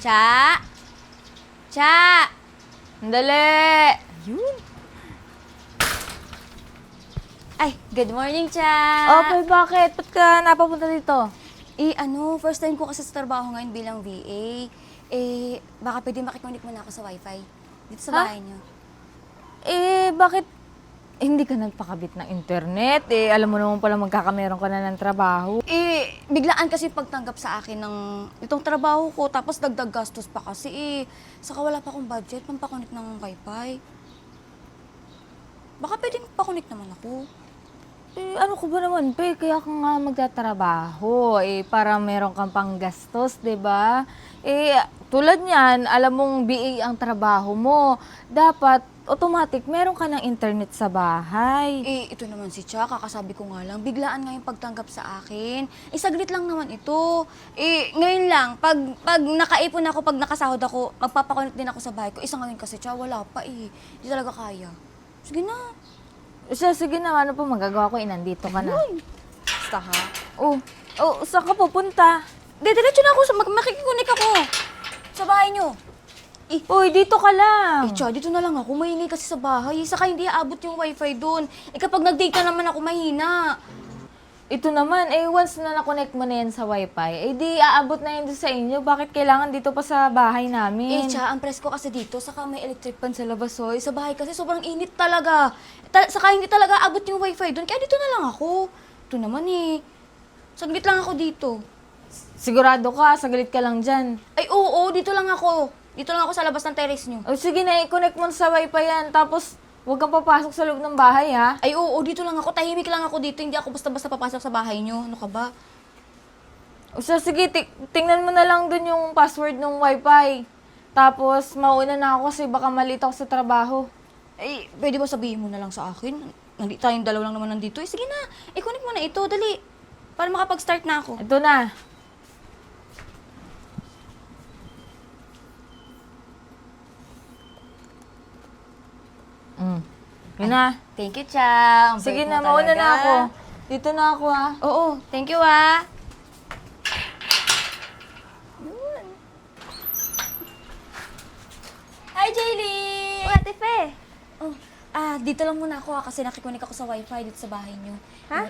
Cha? Cha! Andali! Yun. Ay, good morning, Cha! Okay, bakit? Ba't ka napapunta dito? First time ko kasi sa trabaho ngayon bilang VA. Baka pwede makikonik mo na ako sa wifi. Dito sa bahay niyo. Bakit hindi ka nagpakabit ng internet? Alam mo naman pala magkakameron ka na ng trabaho. Biglaan kasi pagtanggap sa akin ng itong trabaho ko, tapos dagdag gastos pa kasi. Saka wala pa akong budget, pampakunik ng wifi. Baka pwedeng pakunik naman ako. Ano ko ba naman, pe? Kaya ka nga magtatrabaho. Para meron kang panggastos, di ba? Tulad niyan, alam mong BA ang trabaho mo. Dapat, automatic, meron ka ng internet sa bahay. Ito naman si Cha, kakasabi ko nga lang, biglaan nga yung pagtanggap sa akin. Saglit lang naman ito. Ngayon lang, pag nakaipon ako, pag nakasahod ako, magpapakunik din ako sa bahay ko. Ngayon kasi Cha, wala pa Hindi talaga kaya. Sige na. Sige na, ano pa magagawa ko? Nandito ka na. Basta ha. Saan ka pupunta? Diretso na ako, makikikunik ako. Sa bahay niyo. Uy, dito ka lang. Cha, dito na lang ako. Maingay kasi sa bahay. Saka hindi aabot yung wifi doon. Kapag nag-data naman ako, mahina. Ito naman, once na na-connect mo na yan sa wifi, di aabot na yun doon sa inyo. Bakit kailangan dito pa sa bahay namin? Cha, ang presko kasi dito, saka may electric fan sa labas, hoy. Sa bahay kasi sobrang init talaga. Saka hindi talaga abot yung wifi doon, kaya dito na lang ako. Ito naman saglit lang ako dito. Sigurado ka, saglit ka lang dyan. Oo, dito lang ako. Dito lang ako sa labas ng terrace niyo. Sige na, i-connect mo sa wifi yan. Tapos, huwag kang papasok sa loob ng bahay, ha? Oo, dito lang ako. Tahimik lang ako dito. Hindi ako basta-basta papasok sa bahay niyo. Ano ka ba? Sige, tingnan mo na lang dun yung password ng wifi. Tapos, mauna na ako kasi baka malito ako sa trabaho. Pwede ba sabihin mo na lang sa akin? Tayong dalawa lang naman nandito. Sige na, i-connect mo na ito. Dali. Para makapag-start na ako. Ito na. Yun na. Thank you, Cha. Ang Sige bait na, mo mauna talaga. na ako. Dito na ako, ha? Oo, thank you, Hi, Jaylee! Ate Fe! Dito lang muna ako kasi nakikonik ako sa wifi dito sa bahay niyo. Ha?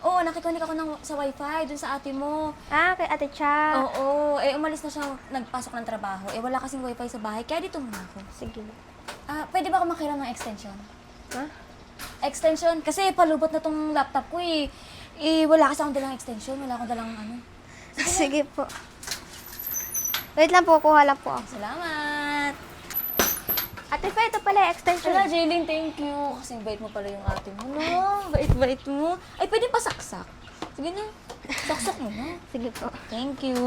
Oo, nakikonik ako sa wifi dun sa ate mo. Kay Ate Cha. Oo, umalis na siya nagpasok ng trabaho. Wala kasing wifi sa bahay, kaya dito muna ako. Sige. Pwede ba ako makiram ng extension? Ha? Extension? Kasi palubot na tong laptop ko wala kasi akong dalang extension, wala akong dalang Sige po. Wait lang po, kuha lang po ako. Salamat! Ate Fe, ito pala yung extension. Wala, Jaylene, thank you. Kasi bait mo pala yung ate mo, no? Bait-bait mo. Pwede pa saksak. Sige na, saksak mo na. Sige po. Thank you.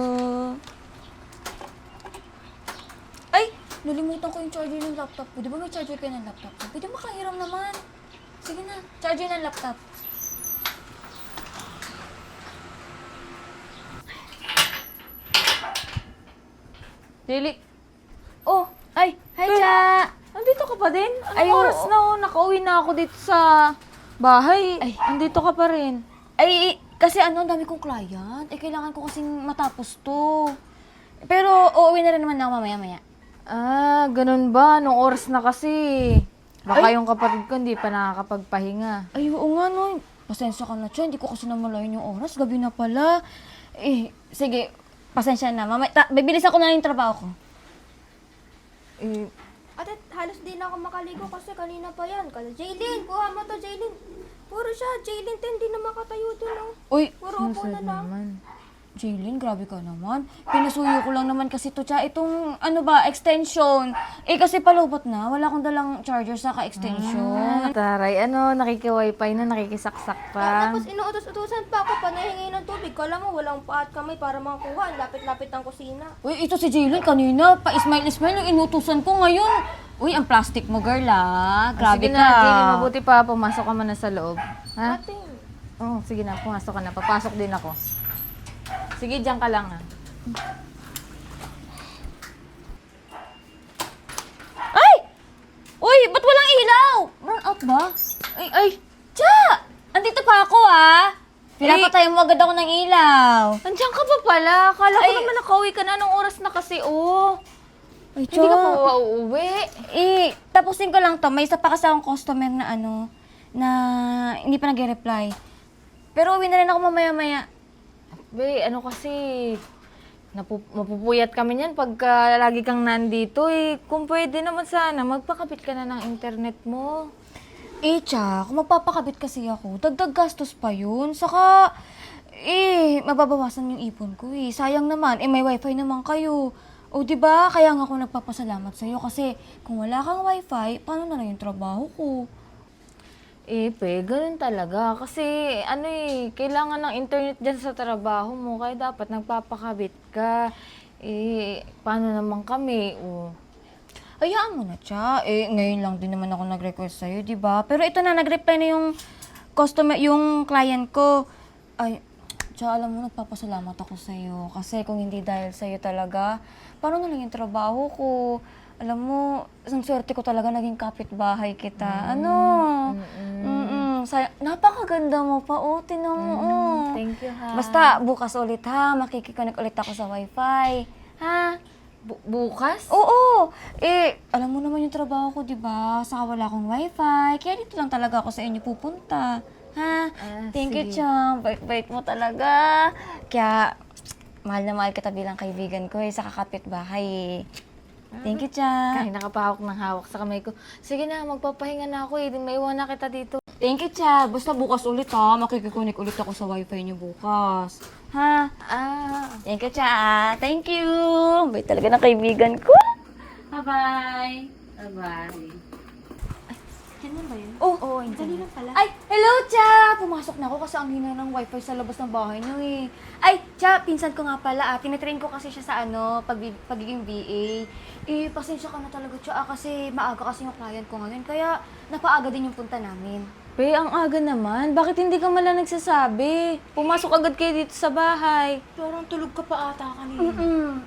Nalimutan ko yung charger ng laptop ko. Di ba may charger kayo ng laptop ko? Pwede makahiram naman. Sige na, charger ng laptop. Lili. Hi, Cha! Nandito ka pa din? Anong Ay, oras oo. na? Nakauwi na ako dito sa bahay. Nandito ka pa rin. Kasi ang dami kong client. Kailangan ko kasing matapos to. Pero uuwi na rin naman ako mamaya-maya. Ganun ba? Anong oras na kasi? Baka yung kapatid ko hindi pa nakakapagpahinga. Oo nga, no. Pasensya ka na, Cha. Hindi ko kasi namalayan yung oras. Gabi na pala. Sige. Pasensya na. Bibilis ako na yung trabaho ko. Ate, halos di na ako makaligo kasi kanina pa yan. Kala, Jaylene, kuha mo to, Jaylene. Puro siya, Jaylene, hindi na makatayo dun, oh. Uy, Puro upo na lang. Naman. Jaylene, grabe ka naman. Pinasuyo ko lang naman kasi to, Cha. Itong, extension. Kasi palubot na. Wala akong dalang charger sa ka-extension. Taray, nakiki-wifi na, nakikisaksak pa. Tapos inuutos-utusan pa ako pa nahingi ng tubig. Kala mo, walang paat kamay para makakuha. Ang lapit-lapit ng kusina. Uy, ito si Jaylene kanina. Pa-smile-smile yung inutusan ko ngayon. Uy, ang plastic mo, girl, Grabe Sige ka. na, Jenny, mabuti pa, pumasok ka muna sa loob. Ha? Ate, Sige na, pumasok ka na. Papasok din ako. Sige, diyan ka lang, ha? Uy, ba't walang ilaw? Burn out ba? Cha! Andito pa ako, Pinapatay mo agad ako ng ilaw. Nandiyan ka pa pala. Akala ko Ay. naman nakauwi ka na. Anong oras na kasi, oh? Ay, Hindi ka pa uuwi. Tapusin ko lang to. May isa pa kasi akong customer na na hindi pa nag-reply. Pero uwi na rin ako mamaya-maya. Be, ano kasi, mapupuyat kami niyan pagka lagi kang nandito eh. Kung pwede naman sana, magpakabit ka na ng internet mo. Kung magpapakabit kasi ako, dagdag gastos pa yun. Saka, mababawasan yung ipon ko eh. Sayang naman, may wifi naman kayo. O, di ba? Kaya nga ako nagpapasalamat sa'yo kasi kung wala kang wifi, paano na lang yung trabaho ko? Ganun talaga. Kasi, kailangan ng internet dyan sa trabaho mo. Kaya dapat nagpapakabit ka. Paano naman kami? Hayaan mo na, Cha. Ngayon lang din naman ako nag-request sa'yo, di ba? Pero ito na, nag-reply na yung client ko. Ay, Cha, alam mo, nagpapasalamat ako sa'yo. Kasi kung hindi dahil sa'yo talaga, paano na lang yung trabaho ko? Alam mo, isang swerte ko talaga naging kapitbahay kita. Napakaganda mo pa, tinan mo, Thank you, ha. Basta, bukas ulit, ha? Makikiconnect ulit ako sa wifi. Ha? Bukas? Oo! Alam mo naman yung trabaho ko, di ba? Saka wala akong wifi. Kaya dito lang talaga ako sa inyo pupunta. Ha? Thank you, sige. Chang. Bait-bait mo talaga. Kaya, mahal na mahal kita bilang kaibigan ko sa kakapitbahay Thank you, Chang. Kahit nakapahawak ng hawak sa kamay ko. Sige na, magpapahinga na ako eh. Maiwan na kita dito. Thank you, Chang. Basta bukas ulit, ha? Makikikunik ulit ako sa wifi niyo bukas. Ha? Thank you, Chang. Thank you. Bait talaga ng kaibigan ko. Bye-bye. Bye-bye. Ganyan ba yun? Oo, Dali lang pala. Ay, hello, Cha! Pumasok na ako kasi ang hina ng wifi sa labas ng bahay niyo eh. Ay, Cha, pinsan ko nga pala. Tinitrain ko kasi siya sa pagiging VA. Pasensya ka na talaga, Cha, kasi maaga kasi yung client ko ngayon. Kaya napaaga din yung punta namin. Be, ang aga naman. Bakit hindi ka mala nagsasabi? Pumasok agad kayo dito sa bahay. Parang tulog ka pa ata kanina.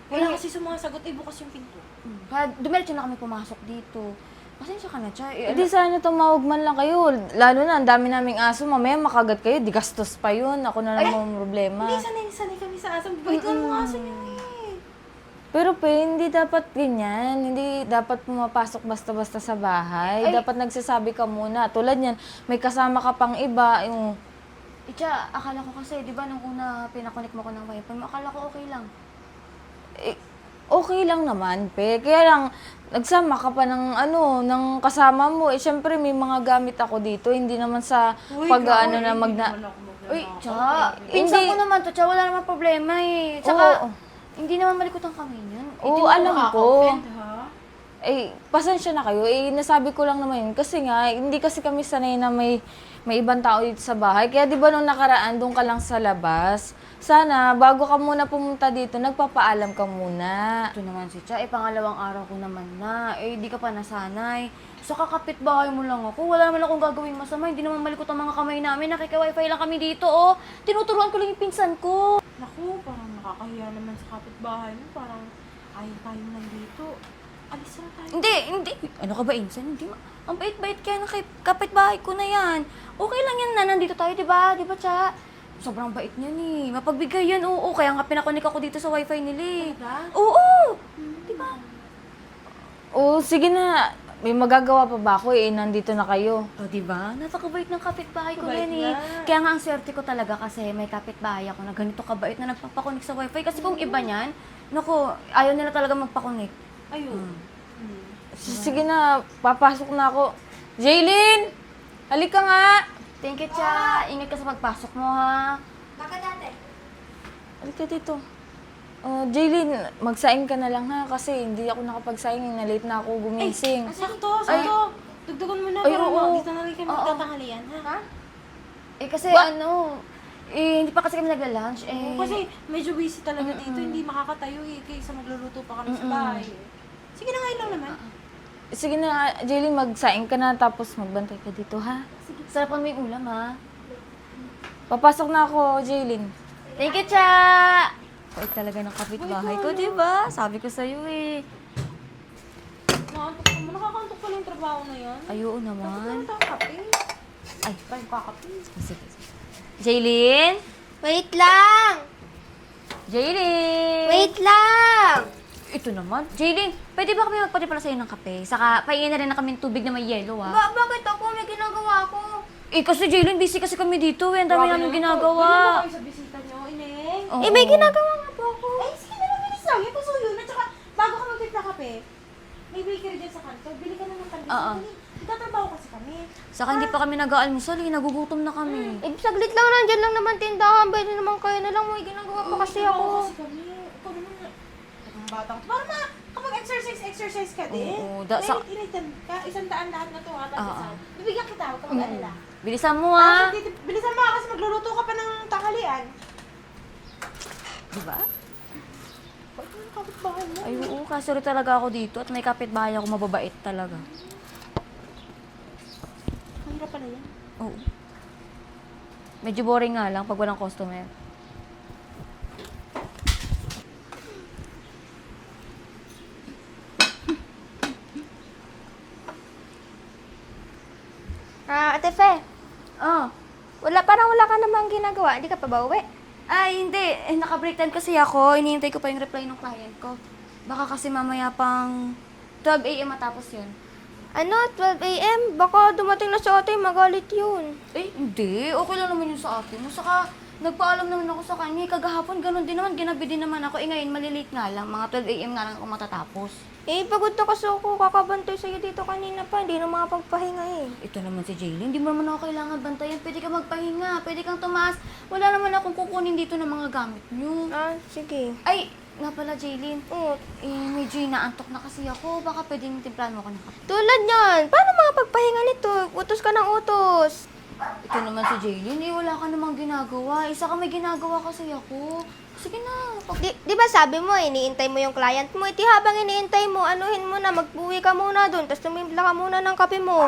Wala kasi sumasagot, bukas yung pinto. Kaya dumiretso na kami pumasok dito. Pasensya ka na, Cha. Hindi sana tumawag man lang kayo. Lalo na, ang dami naming aso. Mamaya makagat kayo. Di gastos pa yun. Ako na lang ang problema. Hindi, sanay kami sa aso. Bait ka ng aso niyo eh. Pero hindi dapat ganyan. Hindi dapat pumapasok basta-basta sa bahay. Dapat nagsasabi ka muna. Tulad yan, may kasama ka pang iba. Yung... Cha, akala ko kasi, di ba, nung una pinakonek mo ko ng wifi, akala ko okay lang. Okay lang naman, pe. Kaya lang, nagsama ka pa ng kasama mo. Siyempre, may mga gamit ako dito. Hindi naman sa Uy, Cha, pinsan ko naman to, Cha. Wala naman problema eh. Tsaka, hindi naman malikot ang kamay niyan. Oo, alam ko. Ha? Pasensya na kayo. Nasabi ko lang naman yun. Kasi nga, hindi kasi kami sanay na may ibang tao dito sa bahay. Kaya di ba nung nakaraan, doon ka lang sa labas. Sana, bago ka muna pumunta dito, nagpapaalam ka muna. Ito naman si Cha, pangalawang araw ko naman na. Di ka pa nasanay. Sa kakapitbahay mo lang ako. Wala naman akong gagawin masama. Hindi naman malikot ang mga kamay namin. Nakika-wifi lang kami dito, Tinuturuan ko lang yung pinsan ko. Naku, parang nakakahiya naman sa kapitbahay mo. Parang ayaw tayo nandito. Alis na tayo. Hindi. Ano ka ba, Insan? Hindi ang bait-bait kaya ng kapitbahay ko na yan. Okay lang yan na nandito tayo, di ba? Di ba, Cha? Sobrang bait niyan eh. Mapagbigay yan, oo. Kaya nga pinakonek ako dito sa wifi nila eh. Talaga? Oo! Di ba? Sige na. May magagawa pa ba ako nandito na kayo. Di ba? Napakabait ng kapitbahay ko Kabait yan eh. na. Kaya nga ang swerte ko talaga kasi may kapitbahay ako na ganito kabait na nagpapakonek sa wifi. Kasi kung iba niyan, naku, ayaw nila talaga magpakonek. Ayun. Sige na, papasok na ako. Jaylin! Halika nga! Thank you, Cha. Ingat ka sa pagpasok mo, ha? Bakit ate? Halika dito. Jaylin, magsaing ka na lang ha kasi hindi ako nakapagsaing. Na-late na ako gumising. Sakto. Dugdugan mo na. Ay, Para oo. dito na rin kami magtatanghalian, ha? Kasi hindi pa kasi kami nagla-lunch Kasi medyo busy talaga dito. Hindi makakatayo kaysa magluluto pa kami sa bahay. Sige na, ngayon lang naman. Sige na, Jaylin, magsaing ka na tapos magbantay ka dito ha. Sarapan mo yung ulam, ha? Papasok na ako, Jaylin. Thank you, Cha! Bait talaga ng kapitbahay ko, di ba? Sabi ko sa'yo eh. Nakakantok pala yung trabaho na yan. Ay, oo naman. Ano tayo kape? Ay, Tayo kakape. sige. Jaylin? Wait lang! Jaylin! Wait lang! Ito naman. Jaylin, pwede ba kami magpatipala sa'yo ng kape? Saka, paingin na rin na kami ng tubig na may yelo, ha? Bakit ako? May ginagawa ko. Eh, kasi Jaylin, busy kasi kami dito, eh. Ang dami namin ginagawa. Kayo sa bisita nyo, Ineng. Oo. Eh, may ginagawa nga po ako. Ay, sige na lang, bilis lang. Yung tusuyo na, tsaka bago ka magtimpla kape, may bakery dyan sa kanto. Bili ka na ng pandesal. Oo. Nagtatrabaho kasi kami. Saka hindi pa kami nag-aalmusal, eh. Nagugutom na kami. Eh, saglit lang, nandyan lang naman tindahan. Pwede naman kayo na lang. May ginagawa pa kasi Nagtatrabaho ako. kasi kami. Ikaw naman na. Ang batang. Para kapag exercise ka din. Oo, Initan ka. 100 lahat na to, ha, pandesal. Bibigyan kita, huwag ka mag-alala. Bilisan mo, ha? Bilisan mo kasi magluluto ka pa ng tanghalian. Diba? Bakit yung kapitbahay mo? Ay, oo. Kasorry talaga ako dito at may kapitbahay ako mababait talaga. Mahirap pala yan. Oo. Medyo boring nga lang pag walang customer. Ate Fe, Ah. parang wala ka namang ginagawa. Hindi ka pa ba uwi? Ay, hindi. Naka-break time kasi ako. Hinihintay ko pa yung reply ng client ko. Baka kasi mamaya pang 12 a.m. matapos yun. Ano, 12 a.m.? Baka dumating na sa ate, magalit yun. Eh, hindi. Okay lang naman yun sa akin. Saka, nagpaalam naman ako sa kanya. Kagahapon, ganun din naman. Ginabi din naman ako. Eh, ngayon, malilate nga lang. Mga 12 a.m. nga lang ako matatapos. Eh, pagod na kasi ako. Kakabantay sa'yo dito kanina pa. Hindi na makapagpahinga eh. Ito naman si Jaylin. Hindi mo naman ako kailangan bantayan. Pwede ka magpahinga. Pwede kang tumaas. Wala naman akong kukunin dito ng mga gamit niyo. Sige. Ay, nga pala, Jaylin. Oo. Medyo inaantok na kasi ako. Baka pwedeng timplahan mo ako ng kape. Tulad yan. Paano makapagpahinga nito? Utos ka ng utos. Ito naman si Jaylin. Wala ka namang ginagawa. Isa ka may ginagawa kasi ako. Sige na. Di ba sabi mo, iniintay mo yung client mo. Iti habang iniintay mo, anuhin mo na, magbuwi ka muna doon, tapos tumimpla ka muna ng kape mo.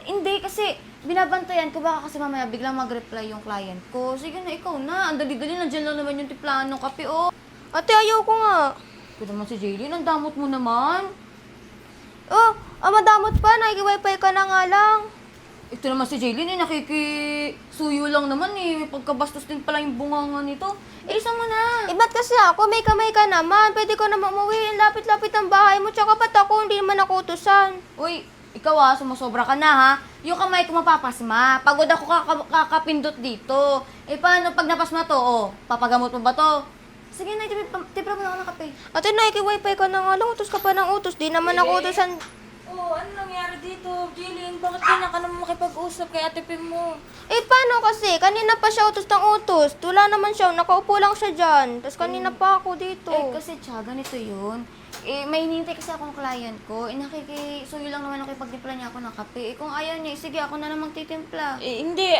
Hindi kasi binabantayan ko baka kasi mamaya biglang mag-reply yung client ko. Sige na, ikaw na. Ang dali-dali. Nandiyan lang naman yung timplahan ng kape, oh. Ate, ayoko nga. Ito naman si Jaylin. Ang damot mo naman. Oh, madamot pa, nakikiwifi ka na nga lang. Ito naman si Jaylin, nakikisuyo lang naman eh. May pagkabastos din pala yung bunganga nito. Isa mo na. Eh, ba't kasi ako? May kamay ka naman. Pwede ko naman umuwi. Lapit-lapit ang bahay mo. Tsaka ba't ako? Hindi naman ako utusan. Uy, ikaw sumusobra ka na ha. Yung kamay ko mapapasma. Pagod ako kakapindot dito. Eh paano pag napasma to? Papagamot mo ba to? Sige na, tipra mo na ako ng kape. Ate, nakikiwifi ka na nga lang. Utos ka pa ng utos. Di naman ako utusan. Oh, ano nangyari dito, Jillian? Bakit ganyan ka naman makipag-usap kay Ate Pim mo? Eh, paano kasi? Kanina pa siya utos ng utos. Wala naman siya. Nakaupo lang siya dyan. Tapos kanina pa ako dito. Kasi tiya, ganito yun. May hinihintay kasi akong client ko. Nakikisuyo lang naman ako ipagtimpla niya ako ng kape. Kung ayaw niya, sige ako na namang titimpla. Hindi,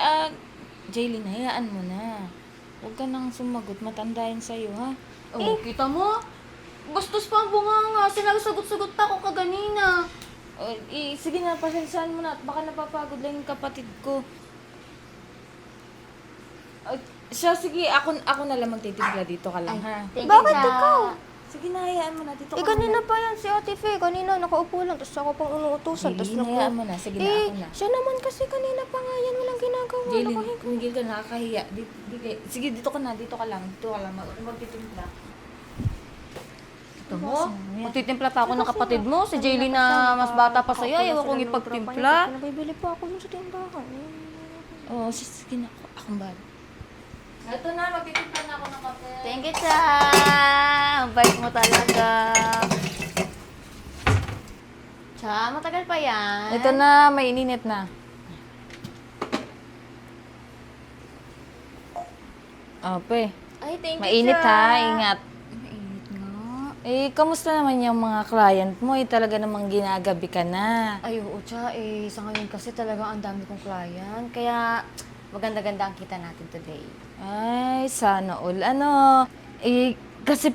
Jillian, hayaan mo na. Huwag ka nang sumagot, matanda yun sa'yo, ha? Kita mo? Bastos pa ang bunganga. Sinasagot-sagot pa ako kaganina. Sige na, pasensyahan mo na. Baka napapagod lang yung kapatid ko. Sige, ako na lang magtitimpla dito ka lang, ha? Bakit ikaw? Sige na, hayaan mo na. Dito ka Kanina pa yan si Ate Fe. Kanina nakaupo lang. Tapos ako pang unuutusan. Tapos Jillian, hayaan mo na. Sige na, ako na. Siya naman kasi kanina pa nga yan. Walang ginagawa. Jillian, kumigil ka, nakakahiya. Sige, dito ka na. Dito ka lang. Magtitimpla. Ito mo? Magtitimpla pa ako ng kapatid mo. Si Jaylin na mas bata pa sa'yo. Ayaw akong ipagtimpla. Nabibili pa ako sa tindahan. Oo, sige na. Akong bad. Ito na, magtitimpla na ako ng kape. Thank you, Cha! Ang bait mo talaga. Cha, matagal pa yan. Ito na, may ininit na. Ope. Ay, thank you, Mainit Cha. ha, ingat. Mainit nga. Kamusta naman yung mga client mo? Talaga namang ginagabi ka na. Ay, oo, Cha. Sa ngayon kasi talagang ang dami kong client. Kaya maganda-ganda ang kita natin today. Ay, sana all. Kasi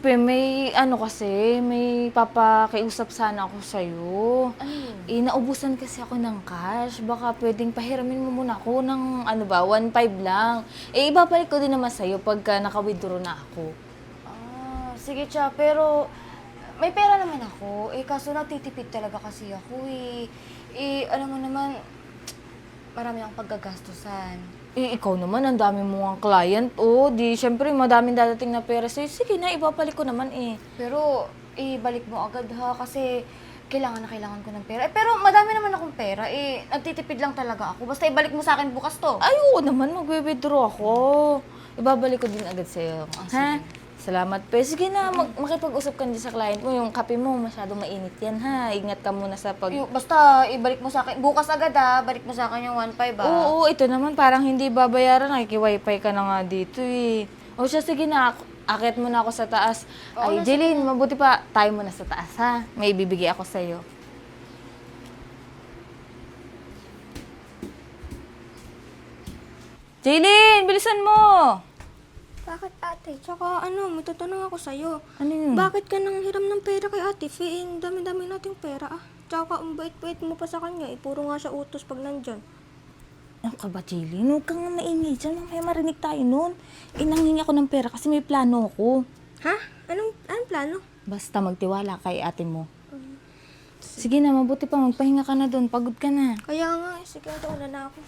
may papakiusap sana ako sa'yo. Ano yun? Naubusan kasi ako ng cash. Baka pwedeng pahiramin mo muna ako ng 1.5 lang. Ibabalik ko din naman sa'yo pagka naka-withdraw na ako. Sige, Cha. Pero may pera naman ako. Kaso natitipid talaga kasi ako. Alam mo naman, marami akong paggagastusan. Ikaw naman, ang dami mo ang client. Oh, di, syempre, madaming dadating na pera sa'yo. Sige na, ibabalik ko naman eh. Pero, ibalik mo agad ha, kasi kailangan na kailangan ko ng pera. Pero madami naman akong pera, nagtitipid lang talaga ako. Basta ibalik mo sa akin bukas to. Ay, oo naman, magbe-withdraw ako. Ibabalik ko din agad sa'yo. Ha? Salamat, pe. Sige na, makipag-usap ka din sa client mo. Yung kape mo, masyadong mainit yan, ha? Ingat ka muna sa Basta, ibalik mo sa akin. Bukas agad ha, balik mo sa akin yung 1.5 ha. Oo, ito naman parang hindi babayaran. Nakiki-wifi ka na nga dito eh. O siya, sige na. Akit muna ako sa taas. Ay, Jeline, mabuti pa. Tayo muna sa taas, ha? May ibibigay ako sa'yo. Jeline, bilisan mo! Bakit ate? Tsaka may tatanong ako sa'yo. Ano yun? Bakit ka nang hiram ng pera kay ate? Ang dami-dami nating pera ah. Tsaka ang bait-bait mo pa sa kanya. Puro nga siya utos pag nandyan. Ano ka ba, Jeline? Huwag kang maingay dyan. Mamaya marinig tayo nun. Nanghingi ako ng pera kasi may plano ako. Ha? Anong plano? Basta magtiwala kay ate mo. Sige na, mabuti pa. Magpahinga ka na doon. Pagod ka na. Kaya nga, sige, doon na ako.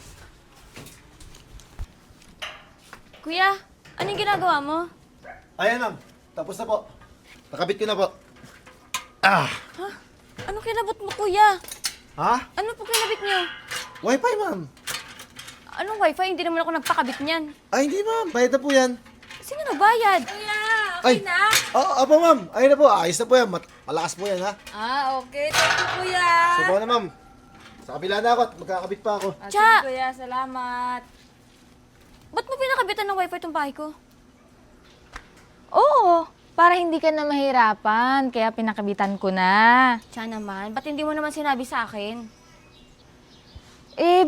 Kuya, anong ginagawa mo? Ayan ma'am, tapos na po. Nakabit ko na po. Ah! Ha? Anong kinabot mo, kuya? Ha? Ano po kinabit niyo? Wi-Fi ma'am. Anong wifi? Hindi naman ako nagpakabit niyan. Ay hindi ma'am, bayad na po yan. Sino nagbayad? Ay, opo ma'am, ayun na po, ayos na po yan. Malakas po yan ha. Okay. Thank you, kuya. So po na ma'am. Sa kabila na ako at magkakabit pa ako. Tsa! Sige, kuya. Salamat. Ba't mo pinakabitan ng wifi itong bahay ko? Oo, para hindi ka na mahirapan. Kaya pinakabitan ko na. Tsa naman, ba't hindi mo naman sinabi sa akin?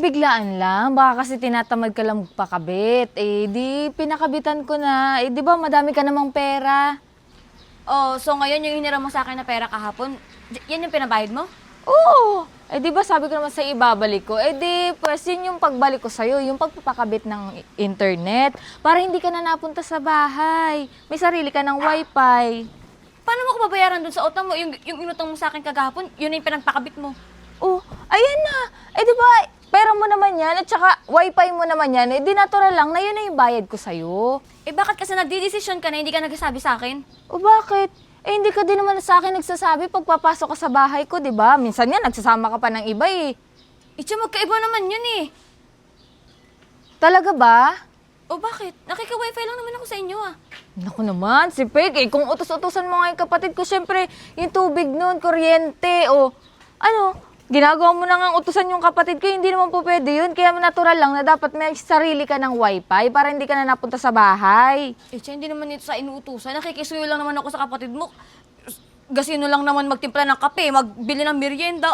Biglaan lang. Baka kasi tinatamad ka lang magpakabit. Di pinakabitan ko na. Di ba madami ka namang pera? Oh, so ngayon yung hiniram mo sa akin na pera kahapon, yan yung pinabayad mo? Oo. Di ba sabi ko naman sa ibabalik ko? Di, pues yun yung pagbalik ko sa'yo, yung pagpapakabit ng internet. Para hindi ka na napunta sa bahay. May sarili ka ng wifi. Paano mo ko babayaran dun sa utang mo? Yung inutang mo sa akin kagahapon, yun na yung pinagpakabit mo. Oh, ayan na. Di ba, pera mo naman yan at saka wifi mo naman yan. Di natural lang na yun na yung bayad ko sa'yo. Bakit kasi nagdidesisyon ka na hindi ka nagsasabi sa akin? O bakit? Hindi ka din naman sa akin nagsasabi pag papasok ka sa bahay ko, di ba? Minsan nga, nagsasama ka pa ng iba eh. Tsa, magkaiba naman yun eh. Talaga ba? O bakit? Nakika-wifi lang naman ako sa inyo ah. Naku naman, si Peg, kung utos-utosan mo nga yung kapatid ko, syempre, yung tubig nun, kuryente, ginagawa mo na nga utusan yung kapatid ko, hindi naman po pwede yun. Kaya natural lang na dapat may sarili ka ng wifi para hindi ka na napunta sa bahay. Tsa, hindi naman ito sa inuutusan. Nakikisuyo lang naman ako sa kapatid mo. Gasino lang naman magtimpla ng kape, magbili ng merienda,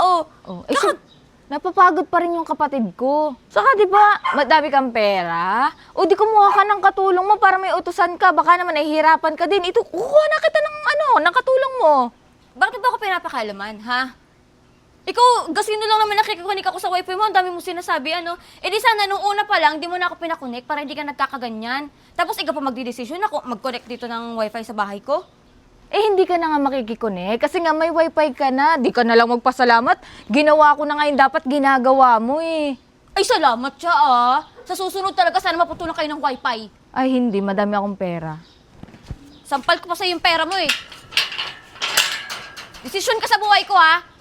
Napapagod pa rin yung kapatid ko. Saka di ba, madami kang pera? O di kumuha ka ng katulong mo para may utusan ka. Baka naman nahihirapan ka din. Ito, kukuha na kita ng katulong mo. Bakit ba ako pinapakalaman, ha? Ikaw, gasino lang naman nakikikunik ako sa wifi mo, ang dami mo sinasabi, di sana nung una pa lang, di mo na ako pinakunik para hindi ka nagkakaganyan. Tapos ikaw pa magdidesisyon ako mag-connect dito ng wifi sa bahay ko? Hindi ka na nga makikikonek kasi nga may wifi ka na. Di ka na lang magpasalamat. Ginawa ko na nga yung dapat ginagawa mo eh. Ay, salamat siya ah. Sa susunod talaga, sana maputulan kayo ng wifi. Ay hindi, madami akong pera. Sampal ko pa sa yung pera mo eh. Desisyon ka sa buhay ko ha.